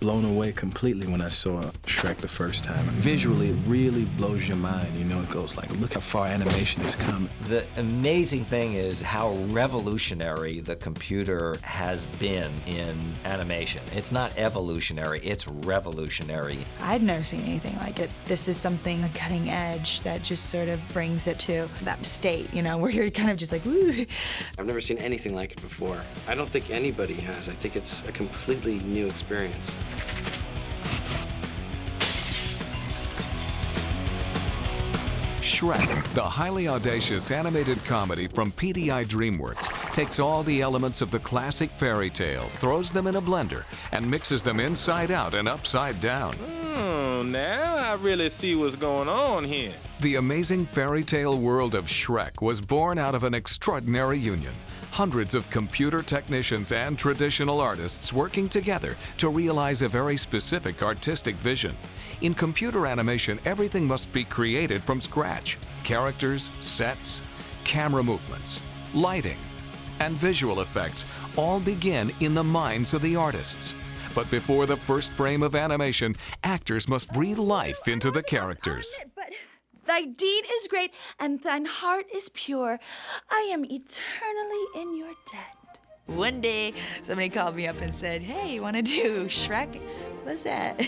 blown away completely when I saw Shrek the first time. Visually, it really blows your mind. You know, it goes like, look how far animation has come. The amazing thing is how revolutionary the computer has been in animation. It's not evolutionary, it's revolutionary. I'd never seen anything like it. This is something cutting edge that just sort of brings it to that state, you know, where you're kind of just like, woo. I've never seen anything like it before. I don't think anybody has. I think it's a completely new experience. Shrek, the highly audacious animated comedy from PDI DreamWorks, takes all the elements of the classic fairy tale, throws them in a blender, and mixes them inside out and upside down. Now I really see what's going on here. The amazing fairy tale world of Shrek was born out of an extraordinary union. Hundreds of computer technicians and traditional artists working together to realize a very specific artistic vision. In computer animation, everything must be created from scratch. Characters, sets, camera movements, lighting, and visual effects all begin in the minds of the artists. But before the first frame of animation, actors must breathe life into the characters. Thy deed is great, and thine heart is pure. I am eternally in your debt. One day, somebody called me up and said, hey, you want to do Shrek? What's that?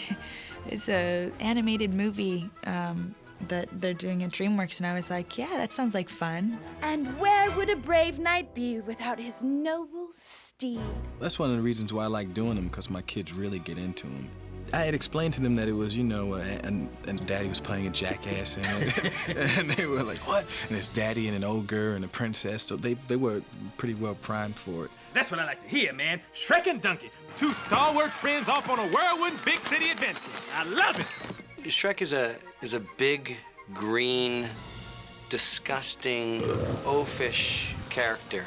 It's an animated movie that they're doing at DreamWorks, and I was like, yeah, that sounds like fun. And where would a brave knight be without his noble steed? That's one of the reasons why I like doing them, because my kids really get into them. I had explained to them that it was, you know, and Daddy was playing a jackass in it. And they were like, what? And it's Daddy and an ogre and a princess. So they were pretty well primed for it. That's what I like to hear, man. Shrek and Donkey, two stalwart friends off on a whirlwind big city adventure. I love it. Shrek is a big, green, disgusting, oafish character,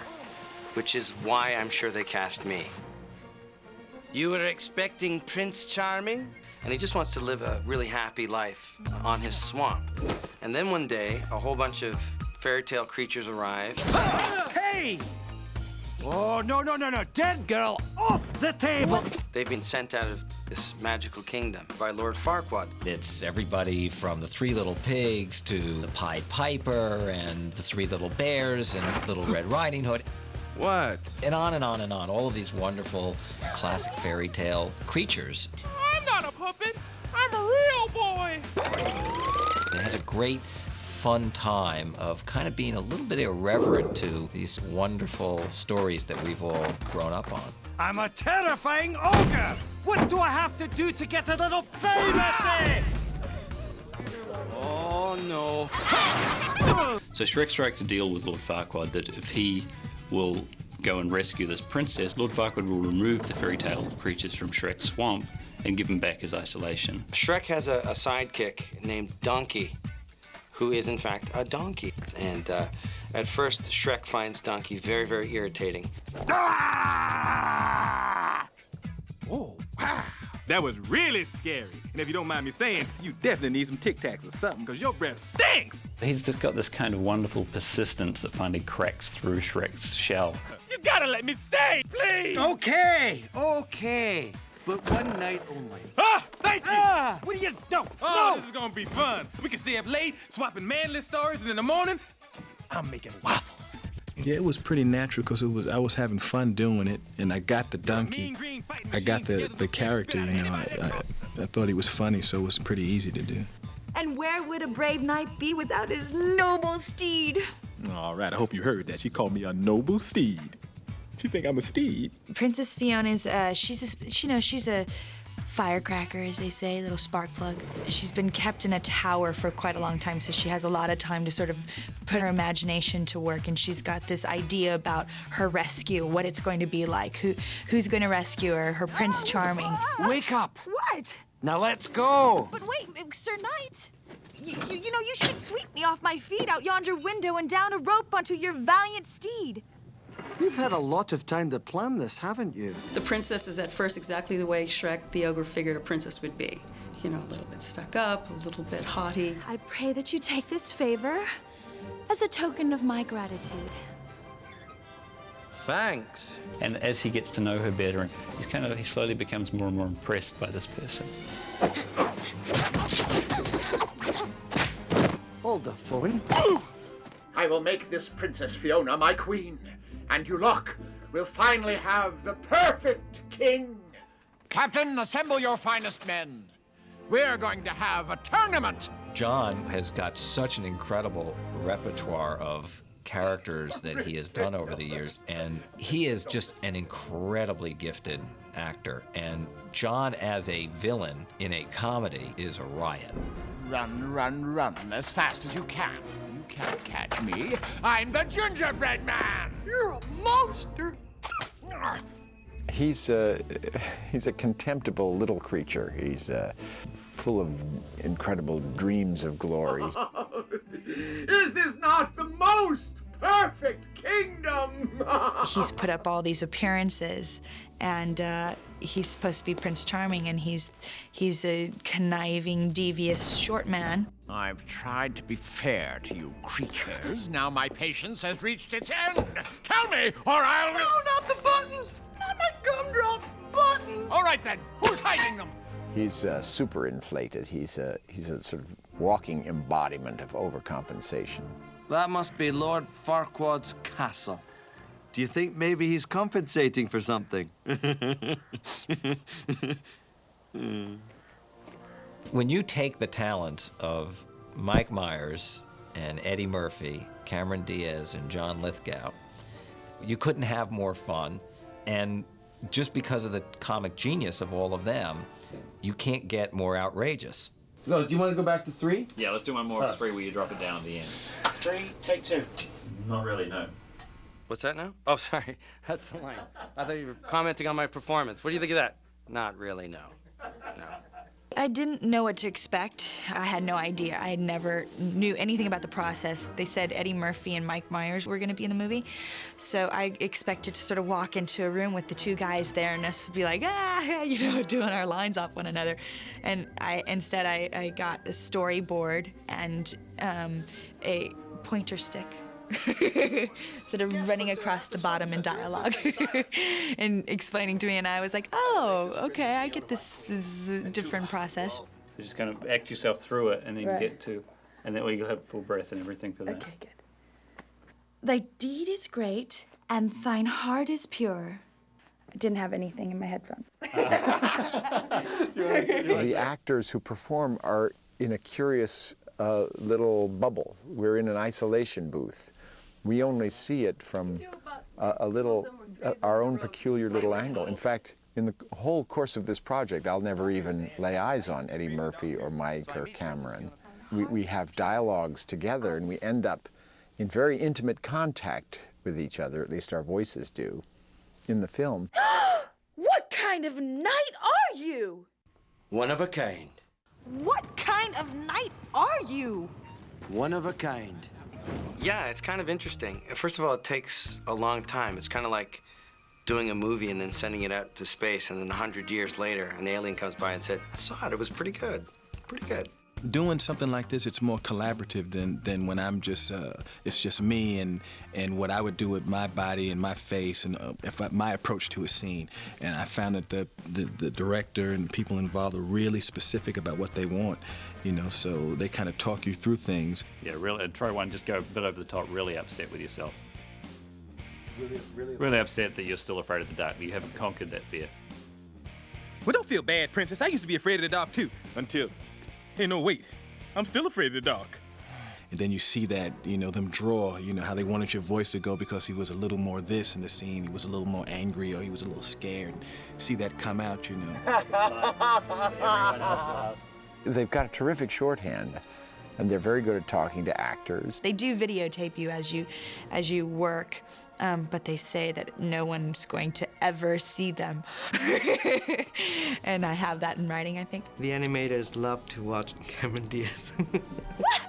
which is why I'm sure they cast me. You were expecting Prince Charming? And he just wants to live a really happy life on his swamp. And then one day, a whole bunch of fairy tale creatures arrive. Hey! Oh, no. Dead girl, off the table! They've been sent out of this magical kingdom by Lord Farquaad. It's everybody from the Three Little Pigs to the Pied Piper and the Three Little Bears and Little Red Riding Hood. What? And on and on and on. All of these wonderful classic fairy tale creatures. I'm not a puppet. I'm a real boy. It has a great, fun time of kind of being a little bit irreverent to these wonderful stories that we've all grown up on. I'm a terrifying ogre! What do I have to do to get a little privacy? Oh, no. So Shrek strikes a deal with Lord Farquaad that if he will go and rescue this princess, Lord Farquaad will remove the fairy tale creatures from Shrek's swamp and give him back his isolation. Shrek has a sidekick named Donkey, who is in fact a donkey. And at first, Shrek finds Donkey very, very irritating. Ah! Oh, wow. That was really scary. And if you don't mind me saying, you definitely need some Tic Tacs or something, because your breath stinks. He's just got this kind of wonderful persistence that finally cracks through Shrek's shell. You gotta let me stay, please. Okay. But one night only. Ah, thank you. What do you... No, Oh, no! this is gonna be fun. We can stay up late, swapping manly stories, and in the morning, I'm making waffles. Yeah, it was pretty natural because I was having fun doing it, and I got the donkey. I got the character, you know. I thought he was funny, so it was pretty easy to do. And where would a brave knight be without his noble steed? All right, I hope you heard that. She called me a noble steed. She think I'm a steed. Princess Fiona's, she's a firecracker, as they say, little spark plug. She's been kept in a tower for quite a long time, so she has a lot of time to sort of put her imagination to work, and she's got this idea about her rescue, what it's going to be like, who's going to rescue her, her Prince Charming. Wake up! What? Now let's go! But wait, Sir Knight. You know, you should sweep me off my feet out yonder window and down a rope onto your valiant steed. You've had a lot of time to plan this, haven't you? The princess is at first exactly the way Shrek the ogre figured a princess would be. You know, a little bit stuck up, a little bit haughty. I pray that you take this favor as a token of my gratitude. Thanks. And as he gets to know her better, he slowly becomes more and more impressed by this person. Hold the phone. I will make this Princess Fiona my queen, and Yulok will finally have the perfect king. Captain, assemble your finest men. We're going to have a tournament. John has got such an incredible repertoire of characters that he has done over the years, and he is just an incredibly gifted actor. And John as a villain in a comedy is a riot. Run, run, run as fast as you can. You can't catch me. I'm the gingerbread man. You're a monster. He's a contemptible little creature. He's full of incredible dreams of glory. Is this not the most perfect kingdom? He's put up all these appearances, and he's supposed to be Prince Charming, and he's a conniving, devious short man. I've tried to be fair to you creatures. Now my patience has reached its end. Tell me, or I'll... No, not the buttons! Not my gumdrop buttons! All right then, who's hiding them? He's super inflated. He's a sort of walking embodiment of overcompensation. That must be Lord Farquaad's castle. Do you think maybe he's compensating for something? When you take the talents of Mike Myers and Eddie Murphy, Cameron Diaz and John Lithgow, you couldn't have more fun. And just because of the comic genius of all of them, you can't get more outrageous. So, do you want to go back to 3? Yeah, let's do one more. It's 3 where you drop it down at the end. 3, take 2. Not really, no. What's that now? Oh, sorry. That's the line. I thought you were commenting on my performance. What do you think of that? Not really, no. No. I didn't know what to expect. I had no idea. I never knew anything about the process. They said Eddie Murphy and Mike Myers were going to be in the movie, so I expected to sort of walk into a room with the two guys there and us be like, doing our lines off one another. And instead I got a storyboard and a pointer stick. Sort of running across the bottom in dialogue and explaining to me, and I was like, oh, okay, I get this is a different process. So just kind of act yourself through it, and then Right. get to, and then you'll have full breath and everything for that. Okay, good. Thy deed is great, and thine heart is pure. I didn't have anything in my headphones. The actors who perform are in a curious little bubble. We're in an isolation booth. We only see it from our own peculiar little angle. In fact, in the whole course of this project, I'll never even lay eyes on Eddie Murphy or Mike or Cameron. We have dialogues together, and we end up in very intimate contact with each other, at least our voices do, in the film. What kind of knight are you? One of a kind. What kind of knight are you? One of a kind. Yeah, it's kind of interesting. First of all, it takes a long time. It's kind of like doing a movie and then sending it out to space, and then 100 years later, an alien comes by and said, I saw it, it was pretty good. Pretty good. Doing something like this, it's more collaborative than when I'm just, it's just me and what I would do with my body and my face and my approach to a scene. And I found that the director and the people involved are really specific about what they want, so they kind of talk you through things. Yeah, really, try one, just go a bit over the top, really upset with yourself. Really upset that you're still afraid of the dark, that you haven't conquered that fear. Well, don't feel bad, Princess. I used to be afraid of the dark, too, until... Hey, no, wait. I'm still afraid of the dark. And then you see that, them draw, how they wanted your voice to go because he was a little more this in the scene. He was a little more angry or he was a little scared. See that come out, They've got a terrific shorthand, and they're very good at talking to actors. They do videotape you as you work, but they say that no one's going to ever see them. And I have that in writing, I think. The animators love to watch Cameron Diaz. What?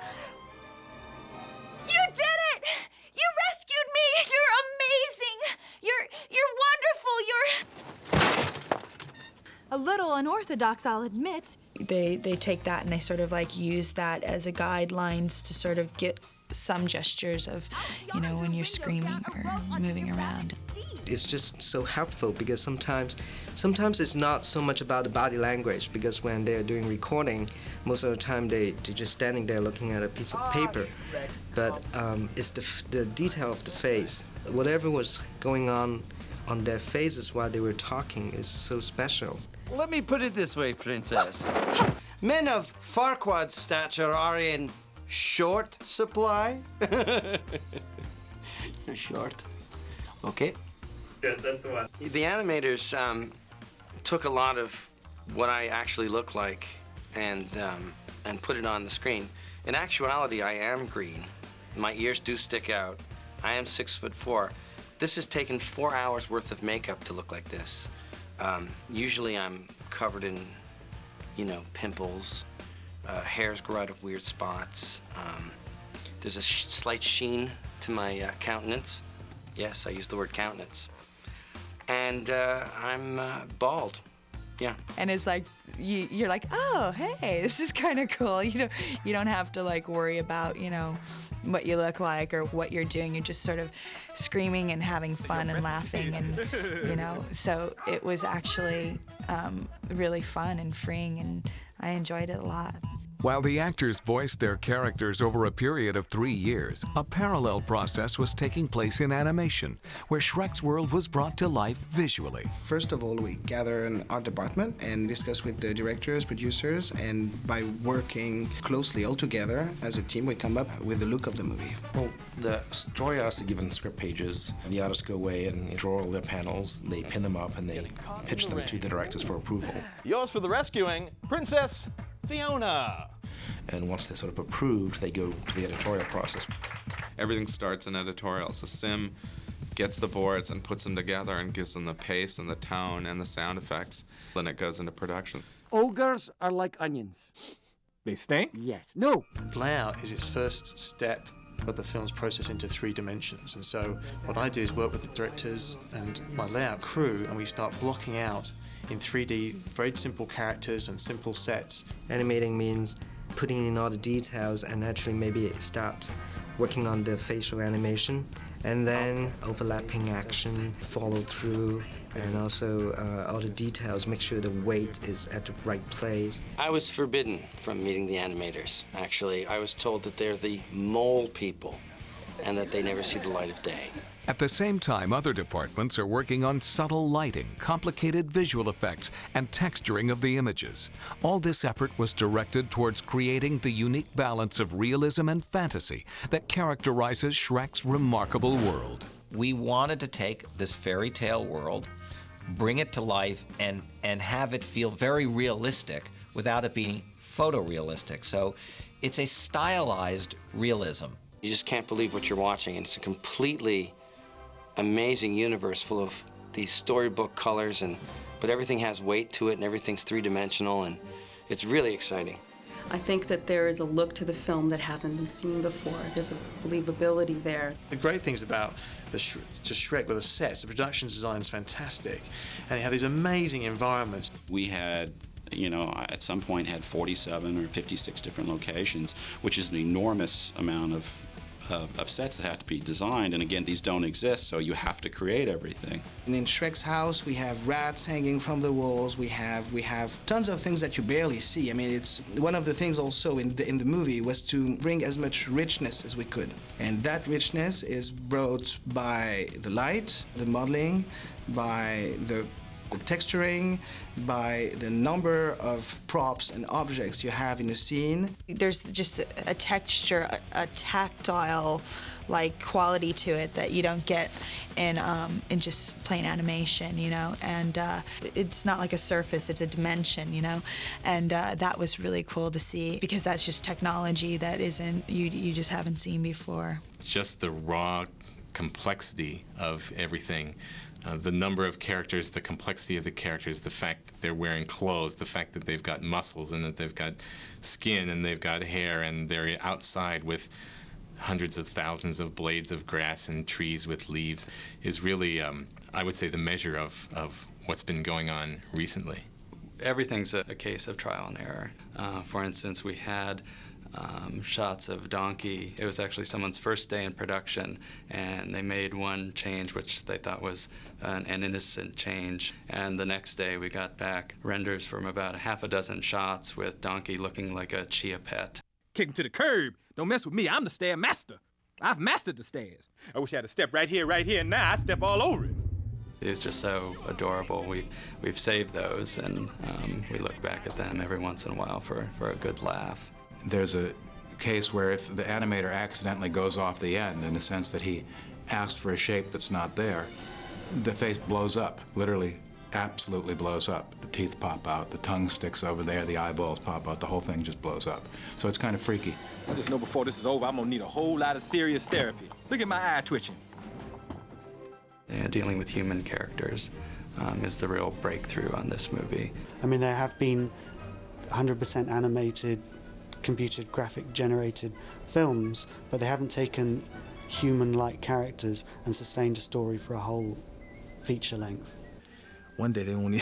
You did it! You rescued me! You're amazing! You're wonderful! You're... A little unorthodox, I'll admit. They take that and they sort of use that as a guidelines to sort of get some gestures of, when you're screaming or moving around. it's just so helpful because sometimes it's not so much about the body language, because when they're doing recording, most of the time they're just standing there looking at a piece of paper. But it's the detail of the face. Whatever was going on their faces while they were talking is so special. Let me put it this way, Princess. Men of Farquaad's stature are in short supply. Short. Okay. Good, that's the one. The animators took a lot of what I actually look like and put it on the screen. In actuality, I am green. My ears do stick out. I am 6'4". This has taken 4 hours worth of makeup to look like this. Usually I'm covered in, pimples. Hairs grow out of weird spots. There's a slight sheen to my countenance. Yes, I use the word countenance. And I'm bald. Yeah. And it's like you're like, oh, hey, this is kind of cool. You don't have to like worry about what you look like or what you're doing. You're just sort of screaming and having fun and laughing, and So it was actually really fun and freeing, and I enjoyed it a lot. While the actors voiced their characters over a period of 3 years, a parallel process was taking place in animation, where Shrek's world was brought to life visually. First of all, we gather an art department and discuss with the directors, producers, and by working closely all together as a team, we come up with the look of the movie. Well, the story artists are given script pages, and the artists go away and draw all their panels, they pin them up, and they pitch them to the directors for approval. Yours for the rescuing, Princess Fiona. And once they're sort of approved, they go to the editorial process. Everything starts in editorial. So Sim gets the boards and puts them together and gives them the pace and the tone and the sound effects. Then it goes into production. Ogres are like onions. They stink? Yes. No. Layout is its first step of the film's process into 3 dimensions. And so what I do is work with the directors and my layout crew, and we start blocking out in 3D very simple characters and simple sets. Animating means putting in all the details and actually maybe start working on the facial animation, and then overlapping action, follow through, and also all the details, make sure the weight is at the right place. I was forbidden from meeting the animators, actually. I was told that they're the mole people and that they never see the light of day. At the same time, other departments are working on subtle lighting, complicated visual effects, and texturing of the images. All this effort was directed towards creating the unique balance of realism and fantasy that characterizes Shrek's remarkable world. We wanted to take this fairy tale world, bring it to life, and have it feel very realistic without it being photorealistic. So it's a stylized realism. You just can't believe what you're watching, and it's a completely amazing universe full of these storybook colors, but everything has weight to it and everything's 3-dimensional, and it's really exciting. I think that there is a look to the film that hasn't been seen before. There's a believability there. The great things about Shrek were the sets. The production design is fantastic, and you have these amazing environments. We had, at some point had 47 or 56 different locations, which is an enormous amount of sets that have to be designed, and again, these don't exist, so you have to create everything. And in Shrek's house, we have rats hanging from the walls. We have tons of things that you barely see. I mean, it's one of the things also in the movie was to bring as much richness as we could, and that richness is brought by the light, the modeling, by the texturing, by the number of props and objects you have in a scene. There's just a texture, a tactile like quality to it that you don't get in just plain animation, and it's not like a surface, it's a dimension, and that was really cool to see, because that's just technology that you just haven't seen before. Just the raw complexity of everything. The number of characters, the complexity of the characters, the fact that they're wearing clothes, the fact that they've got muscles and that they've got skin and they've got hair and they're outside with hundreds of thousands of blades of grass and trees with leaves is really, I would say, the measure of what's been going on recently. Everything's a case of trial and error. For instance, we had shots of Donkey. It was actually someone's first day in production, and they made one change which they thought was an innocent change. And the next day we got back renders from about a half a dozen shots with Donkey looking like a chia pet. Kick him to the curb. Don't mess with me. I'm the stair master. I've mastered the stairs. I wish I had a step right here, and now I'd step all over it. It was just so adorable. We've saved those, and we look back at them every once in a while for a good laugh. There's a case where if the animator accidentally goes off the end, in the sense that he asked for a shape that's not there, the face blows up, literally absolutely blows up. The teeth pop out, the tongue sticks over there, the eyeballs pop out, the whole thing just blows up. So it's kind of freaky. I just know before this is over, I'm gonna need a whole lot of serious therapy. Look at my eye twitching. Dealing with human characters is the real breakthrough on this movie. I mean, there have been 100% animated, computer graphic generated films, but they haven't taken human-like characters and sustained a story for a whole feature length. One day they won't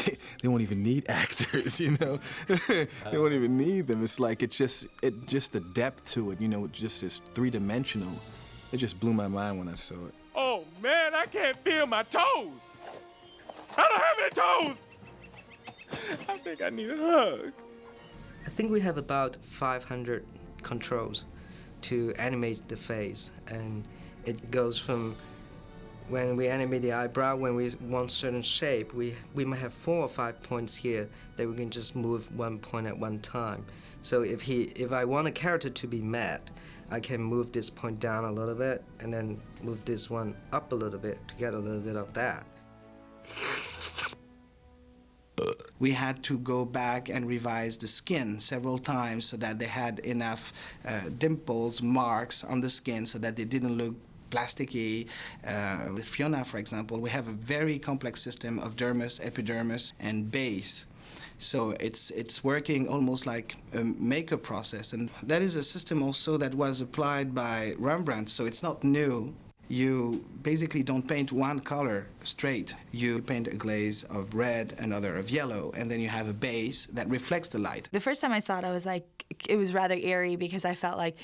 even need actors, you know. They won't even need them. It's like it's just the depth to it, you know. It just is three-dimensional. It just blew my mind when I saw it. Oh man, I can't feel my toes. I don't have any toes. I think I need a hug. I think we have about 500 controls to animate the face, and it goes from when we animate the eyebrow, when we want certain shape, we might have 4 or 5 points here that we can just move one point at one time. So if I want a character to be mad, I can move this point down a little bit and then move this one up a little bit to get a little bit of that. We had to go back and revise the skin several times so that they had enough dimples, marks on the skin so that they didn't look plasticky. With Fiona, for example, we have a very complex system of dermis, epidermis, and base. So it's working almost like a makeup process. And that is a system also that was applied by Rembrandt, so it's not new. You basically don't paint one color straight. You paint a glaze of red, another of yellow, and then you have a base that reflects the light. The first time I saw it, I was like, it was rather eerie because I felt like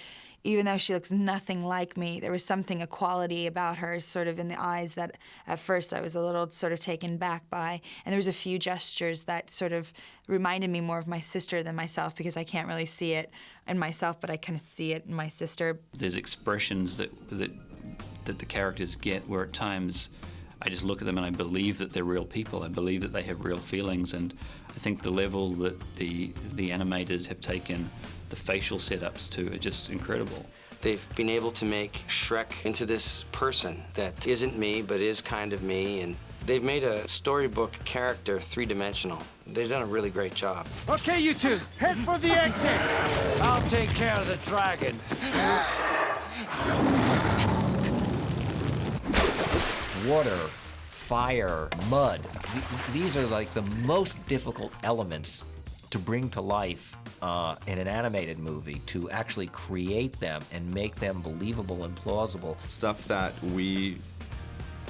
even though she looks nothing like me, there was something, a quality about her sort of in the eyes that at first I was a little sort of taken back by. And there was a few gestures that sort of reminded me more of my sister than myself because I can't really see it in myself, but I kind of see it in my sister. There's expressions that the characters get where at times I just look at them and I believe that they're real people. I believe that they have real feelings, and I think the level that the animators have taken the facial setups to are just incredible. They've been able to make Shrek into this person that isn't me, but is kind of me, and they've made a storybook character three-dimensional. They've done a really great job. Okay, you two, head for the exit. I'll take care of the dragon. Water, fire, mud. These are like the most difficult elements to bring to life in an animated movie, to actually create them and make them believable and plausible. Stuff that we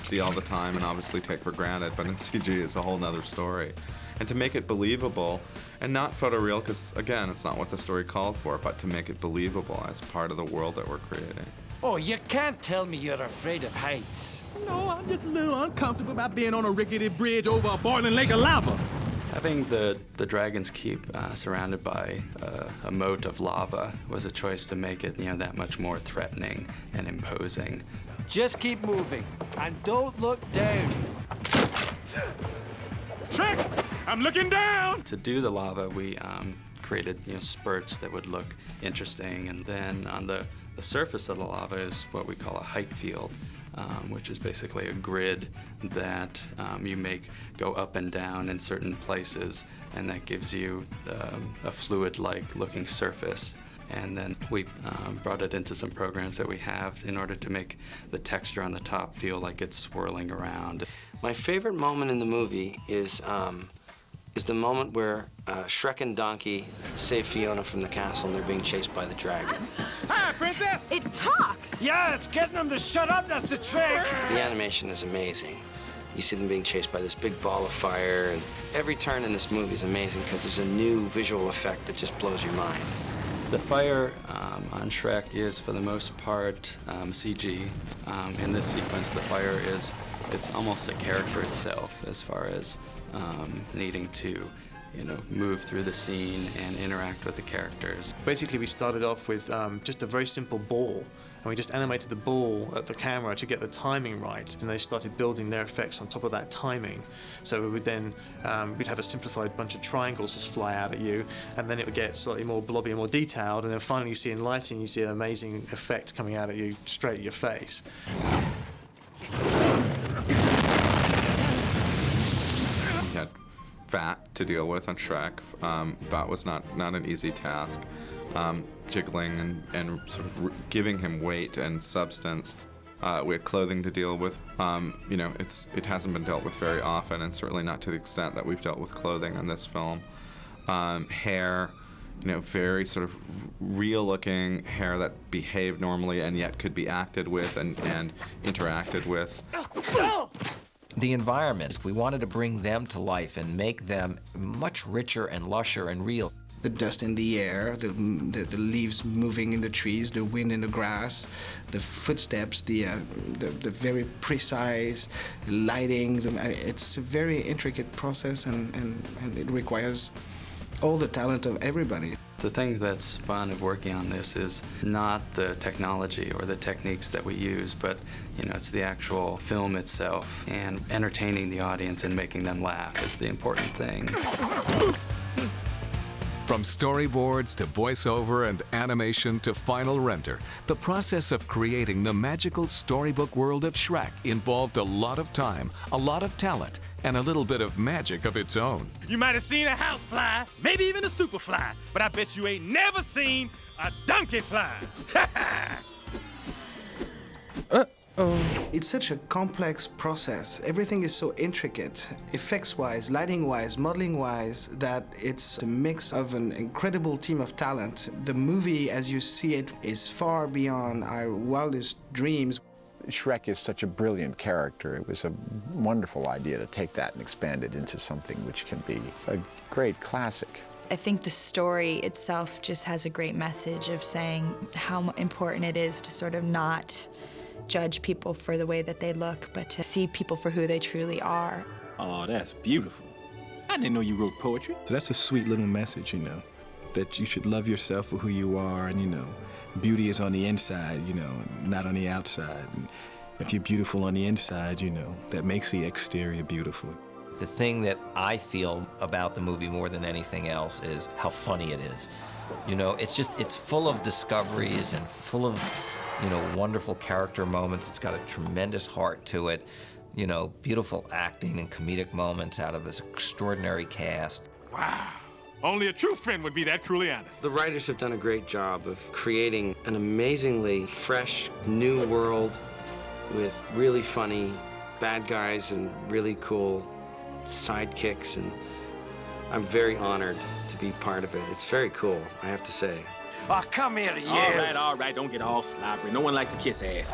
see all the time and obviously take for granted, but in CG is a whole nother story. And to make it believable, and not photoreal, because again, it's not what the story called for, but to make it believable as part of the world that we're creating. Oh, you can't tell me you're afraid of heights. No, I'm just a little uncomfortable about being on a rickety bridge over a boiling lake of lava. Having the Dragon's Keep surrounded by a moat of lava was a choice to make it, that much more threatening and imposing. Just keep moving, and don't look down. Shrek, I'm looking down! To do the lava, we created spurts that would look interesting, and then on the surface of the lava is what we call a height field, which is basically a grid that you make go up and down in certain places, and that gives you a fluid-like looking surface. And then we brought it into some programs that we have in order to make the texture on the top feel like it's swirling around. My favorite moment in the movie is the moment where Shrek and Donkey save Fiona from the castle and they're being chased by the dragon. Hi, princess! It talks! Yeah, it's getting them to shut up, that's the trick! The animation is amazing. You see them being chased by this big ball of fire, and every turn in this movie is amazing because there's a new visual effect that just blows your mind. The fire on Shrek is, for the most part, CG. In this sequence, the fire it's almost a character itself as far as needing to, move through the scene and interact with the characters. Basically, we started off with just a very simple ball, and we just animated the ball at the camera to get the timing right, and they started building their effects on top of that timing. So we would then, we'd have a simplified bunch of triangles just fly out at you, and then it would get slightly more blobby and more detailed, and then finally you see in lighting, you see an amazing effect coming out at you straight at your face. He had fat to deal with on Shrek. That was not an easy task. Jiggling and sort of giving him weight and substance. We had clothing to deal with. It hasn't been dealt with very often, and certainly not to the extent that we've dealt with clothing in this film. Hair, very sort of real-looking hair that behaved normally and yet could be acted with and interacted with. The environments, we wanted to bring them to life and make them much richer and lusher and real. The dust in the air, the leaves moving in the trees, the wind in the grass, the footsteps, the very precise lighting. It's a very intricate process, and it requires all the talent of everybody. The thing that's fun of working on this is not the technology or the techniques that we use, but it's the actual film itself, and entertaining the audience and making them laugh is the important thing. From storyboards to voiceover and animation to final render, the process of creating the magical storybook world of Shrek involved a lot of time, a lot of talent, and a little bit of magic of its own. You might have seen a housefly, maybe even a superfly, but I bet you ain't never seen a donkey fly. It's such a complex process. Everything is so intricate, effects-wise, lighting-wise, modeling-wise, that it's a mix of an incredible team of talent. The movie, as you see it, is far beyond our wildest dreams. Shrek is such a brilliant character. It was a wonderful idea to take that and expand it into something which can be a great classic. I think the story itself just has a great message of saying how important it is to sort of not judge people for the way that they look, but to see people for who they truly are. Oh, that's beautiful. I didn't know you wrote poetry. So that's a sweet little message, that you should love yourself for who you are, and, beauty is on the inside, not on the outside. And if you're beautiful on the inside, that makes the exterior beautiful. The thing that I feel about the movie more than anything else is how funny it is. It's full of discoveries and full of, wonderful character moments. It's got a tremendous heart to it. Beautiful acting and comedic moments out of this extraordinary cast. Wow. Only a true friend would be that truly honest. The writers have done a great job of creating an amazingly fresh, new world with really funny bad guys and really cool sidekicks, and I'm very honored to be part of it. It's very cool, I have to say. Oh, come here, you. All right, don't get all sloppy. No one likes to kiss ass.